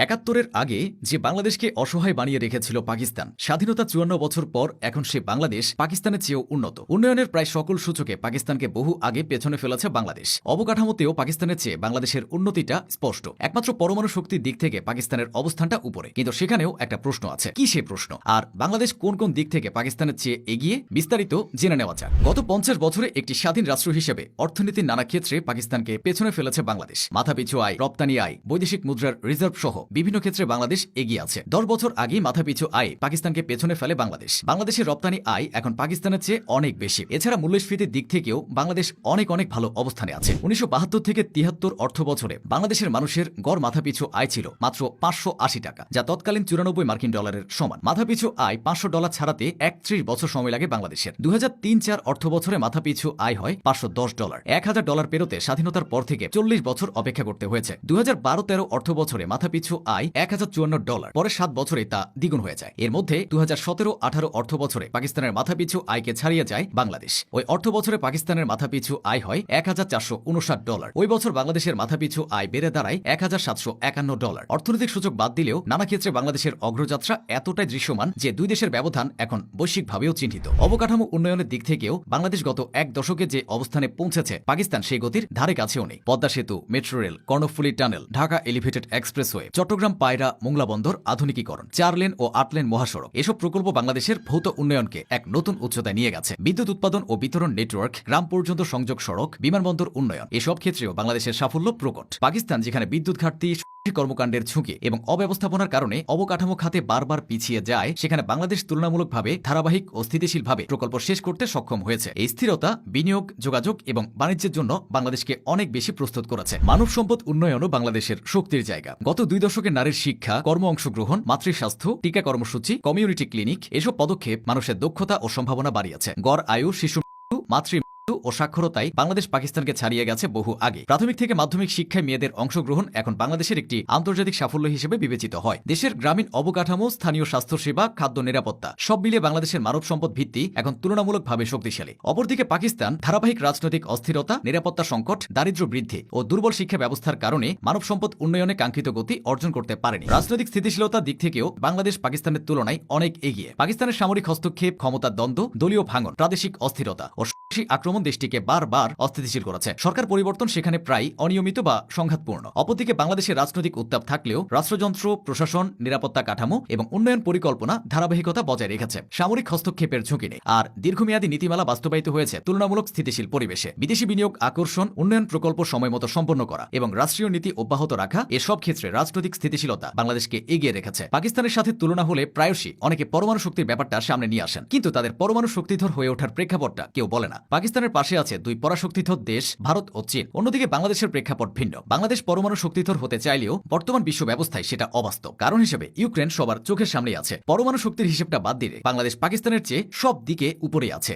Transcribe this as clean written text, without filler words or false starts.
৭১-এর আগে যে বাংলাদেশকে অসহায় বানিয়ে রেখেছিল পাকিস্তান, স্বাধীনতা ৫৪ বছর পর এখন সে বাংলাদেশ পাকিস্তানের চেয়েও উন্নত। উন্নয়নের প্রায় সকল সূচকে পাকিস্তানকে বহু আগে পেছনে ফেলেছে বাংলাদেশ। অবকাঠামোতেও পাকিস্তানের চেয়ে বাংলাদেশের উন্নতিটা স্পষ্ট। একমাত্র পরমাণু শক্তির দিক থেকে পাকিস্তানের অবস্থানটা উপরে, কিন্তু সেখানেও একটা প্রশ্ন আছে। কি সে প্রশ্ন? আর বাংলাদেশ কোন কোন দিক থেকে পাকিস্তানের চেয়ে এগিয়ে, বিস্তারিত জেনে নেওয়া যাক। গত ৫০ বছরে একটি স্বাধীন রাষ্ট্র হিসেবে অর্থনীতির নানা ক্ষেত্রে পাকিস্তানকে পেছনে ফেলেছে বাংলাদেশ। মাথাপিছু আয়, রপ্তানি আয়, বৈদেশিক মুদ্রার রিজার্ভ সহ বিভিন্ন ক্ষেত্রে বাংলাদেশ এগিয়ে আছে। ১০ বছর আগে মাথাপিছু আয় পাকিস্তানকে পেছনে ফেলে বাংলাদেশ। বাংলাদেশের রপ্তানি আয় এখন পাকিস্তানের চেয়ে অনেক বেশি। এছাড়া মূল্যস্ফীতির দিক থেকেও বাংলাদেশ অনেক ভালো অবস্থানে আছে। ১৯৭২ থেকে ৭৩ অর্থ বছরে বাংলাদেশের মানুষের গড় মাথাপিছু আয় ছিল মাত্র ৫৮০ টাকা, যা তৎকালীন ৯৪ মার্কিন ডলারের সমান। মাথাপিছু আয় $৫০০ ছাড়াতে ৩১ বছর সময় লাগে বাংলাদেশের। ২০০৩-৪ অর্থ বছরে মাথাপিছু আয় হয় $৫১০। $১,০০০ পেরোতে স্বাধীনতার পর থেকে ৪০ বছর অপেক্ষা করতে হয়েছে। ২০১২-১৩ অর্থ বছরে মাথাপিছু আয় $১,০৫৪। পরের ৭ বছরে তা দ্বিগুণ হয়ে যায়। এর মধ্যে ২০১৭-১৮ অর্থ বছরে পাকিস্তানের মাথাপিছু আয়কে ছাড়িয়ে যায় বাংলাদেশ। ওই অর্থ বছরে পাকিস্তানের মাথাপিছু আয় হয় $১,৪৫৯। ওই বছর বাংলাদেশের মাথাপিছু আয় বেড়ে দাঁড়ায় $১,৭৫১। অর্থনৈতিক সূচক বাদ দিলেও নানা ক্ষেত্রে বাংলাদেশের অগ্রযাত্রা এতটাই দৃশ্যমান যে দুই দেশের ব্যবধান এখন বৈশ্বিকভাবেও চিহ্নিত। অবকাঠামো উন্নয়নের দিক থেকেও বাংলাদেশ গত এক দশকে যে অবস্থানে পৌঁছেছে, পাকিস্তান সেই গতির ধারে কাছেও নেই। পদ্মা সেতু, metro rail, Karnaphuli tunnel, Dhaka elevated expressway, Chattogram Payra Mongla বন্দর আধুনিকীকরণ, ৪ লেন ও ৮ লেন মহাসড়ক, এসব প্রকল্প বাংলাদেশের ভৌত উন্নয়নকে এক নতুন উচ্চতায় নিয়ে গেছে। বিদ্যুৎ উৎপাদন ও বিতরণ নেটওয়ার্ক, গ্রাম পর্যন্ত সংযোগ সড়ক, বিমানবন্দর উন্নয়ন, এসব ক্ষেত্রেও বাংলাদেশের সাফল্য প্রকট। পাকিস্তান যেখানে বিদ্যুৎ ঘাটতি, কর্মকাণ্ডের ঝুঁকি এবং অব্যবস্থাপনার কারণে অবকাঠামো খাতে বারবার পিছিয়ে যায়, সেখানে বাংলাদেশ তুলনামূলকভাবে ধারাবাহিক ও স্থিতিশীলভাবে প্রকল্প শেষ করতে সক্ষম হয়েছে। এই স্থিরতা বিনিয়োগ, যোগাযোগ এবং বাণিজ্যের জন্য বাংলাদেশকে অনেক বেশি প্রস্তুত করেছে। মানব সম্পদ উন্নয়নও বাংলাদেশের শক্তির জায়গা। গত ২ দশকে নারীর শিক্ষা, কর্ম অংশগ্রহণ, মাতৃস্বাস্থ্য, টিকা কর্মসূচি, কমিউনিটি ক্লিনিক, এসব পদক্ষেপ মানুষের দক্ষতা ও সম্ভাবনা বাড়িয়েছে। গড় আয়ু, শিশু মৃত্যু, ও সাক্ষরতায় বাংলাদেশ পাকিস্তানকে ছাড়িয়ে গেছে বহু আগে। প্রাথমিক থেকে মাধ্যমিক শিক্ষায় মেয়েদের অংশগ্রহণ এখন বাংলাদেশের একটি আন্তর্জাতিক সাফল্য হিসেবে বিবেচিত হয়। দেশের গ্রামীণ অবকাঠামো, স্থানীয় স্বাস্থ্যসেবা, খাদ্য নিরাপত্তা সব মিলিয়ে বাংলাদেশের মানব সম্পদ ভিত্তি এখন তুলনামূলকভাবে শক্তিশালী। অপরদিকে পাকিস্তান ধারাবাহিক রাজনৈতিক অস্থিরতা, নিরাপত্তা সংকট, দারিদ্র্য বৃদ্ধি ও দুর্বল শিক্ষা ব্যবস্থার কারণে মানব সম্পদ উন্নয়নে কাঙ্ক্ষিত গতি অর্জন করতে পারেনি। রাজনৈতিক স্থিতিশীলতার দিক থেকেও বাংলাদেশ পাকিস্তানের তুলনায় অনেক এগিয়ে। পাকিস্তানের সামরিক হস্তক্ষেপ, ক্ষমতার দ্বন্দ্ব, দলীয় ভাঙন, প্রাদেশিক অস্থিরতা ও আক্রমণ দেশটিকে বারবার অস্থিতিশীল করেছে। সরকার পরিবর্তন সেখানে প্রায় অনিয়মিত বা সংঘাতপূর্ণ। অপরদিকে বাংলাদেশের রাজনৈতিক উত্তাপ থাকলেও রাষ্ট্রযন্ত্র, প্রশাসন, নিরাপত্তা কাঠামো এবং উন্নয়ন পরিকল্পনা ধারাবাহিকতা বজায় রেখেছে। সামরিক হস্তক্ষেপের ঝুঁকি নেই, আর দীর্ঘমেয়াদী নীতিমালা বাস্তবায়িত হয়েছে তুলনামূলক স্থিতিশীল পরিবেশে। বিদেশি বিনিয়োগ আকর্ষণ, উন্নয়ন প্রকল্প সময়মতো সম্পন্ন করা এবং রাষ্ট্রীয় নীতি অব্যাহত রাখা, এসব ক্ষেত্রে রাজনৈতিক স্থিতিশীলতা বাংলাদেশকে এগিয়ে রেখেছে। পাকিস্তানের সাথে তুলনা হলে প্রায়শই অনেকে পরমাণু শক্তির ব্যাপারটা সামনে নিয়ে আসেন, কিন্তু তাদের পরমাণু শক্তিধর হয়ে ওঠার প্রেক্ষাপটটা কেউ বলে না। পাকিস্তানের পাশে আছে দুই পরাশক্তিধর দেশ, ভারত ও চীন। অন্যদিকে বাংলাদেশের প্রেক্ষাপট ভিন্ন। বাংলাদেশ পরমাণু শক্তিধর হতে চাইলেও বর্তমান বিশ্ব ব্যবস্থায় সেটা অবাস্তব। কারণ হিসেবে ইউক্রেন সবার চোখের সামনেই আছে। পরমাণু শক্তির হিসেবটা বাদ দিলে বাংলাদেশ পাকিস্তানের চেয়ে সব দিকে উপরে আছে।